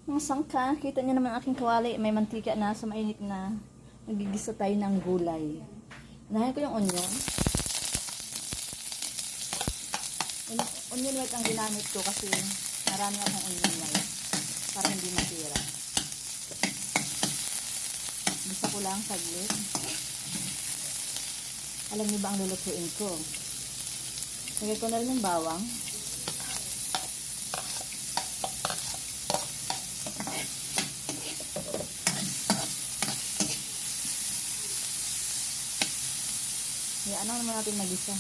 Mga sangka, kita niyo naman aking kawali, may mantika na sa mainit na. Nagigisa tayo ng gulay. Unahin ko yung onion. Onion white ang ginamit ko kasi marami akong onion white para hindi masira. Gisa ko lang saglit. Alam niyo ba ang lulutuin ko? Lagay ko na rin yung bawang. Ano naman natin mag-isa.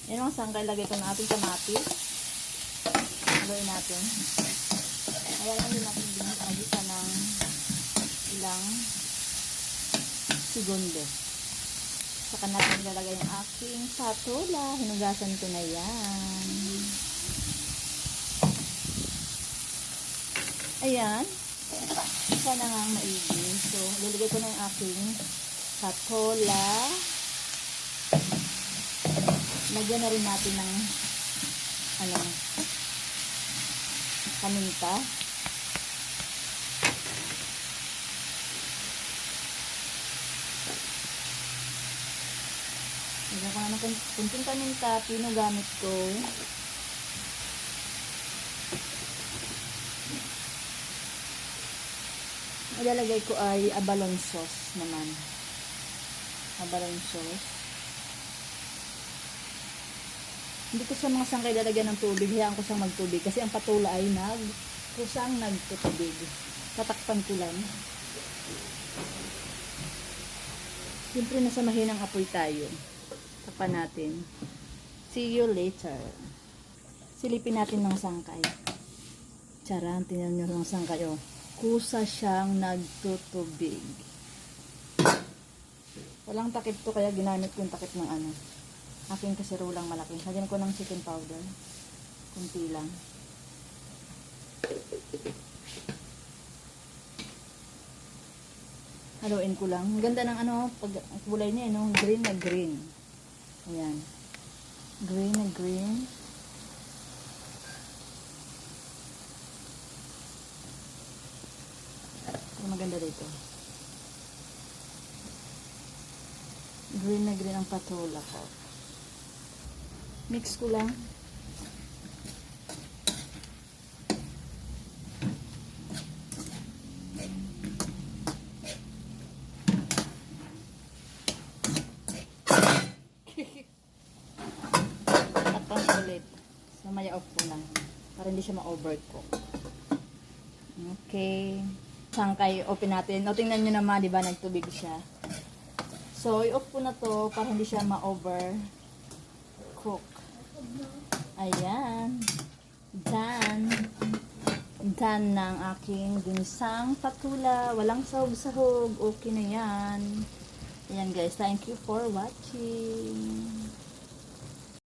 Yan ang sangkay. Lagay ko na ating kamatis. Lagay natin. Ayan lang din natin mag-isa ng ilang segundo. Saka natin ilalagay yung aking patola. Hinugasan ko na yan. Ayan. Sana nga maigi. So, liligay ko na yung aking patola. Lagyan na rin natin ng paminta. Lagyan ko na ng kunting paminta. Pino gamit ko. Ilalagay ko ay abalone sauce naman. Abalone sauce. Hindi ko sa mga sangkay lalagyan ng tubig. Hayaan ko siyang magtubig. Kasi ang patola ay kusang nagtutubig. Tatakpan ko lang. Siyempre nasa mahinang apoy tayo. Takpan natin. See you later. Silipin natin ng sangkay. Charan, tingnan nyo ng sangkay. Oh. Kusa siyang nagtutubig. Walang takip to kaya ginamit ko yung takip ng aking kasirulang malaki. Lagyan ko ng chicken powder. Kunti lang. Haluin ko lang. Ang ganda ng pag kulay niya, green na green. Ayan. Green na green. Maganda dito. Green na green ang patola ko. Mix ko lang. Tapang ulit. So, maya off ko lang. Para hindi siya ma-overcook. Okay. Sangkay, open natin. O, tingnan nyo naman, di ba, nagtubig siya. So, i-off ko na to para hindi siya ma-overcook. Ayan. Done. Done ng aking ginisang patula. Walang sahog-sahog. Okay na yan. Ayan, guys. Thank you for watching.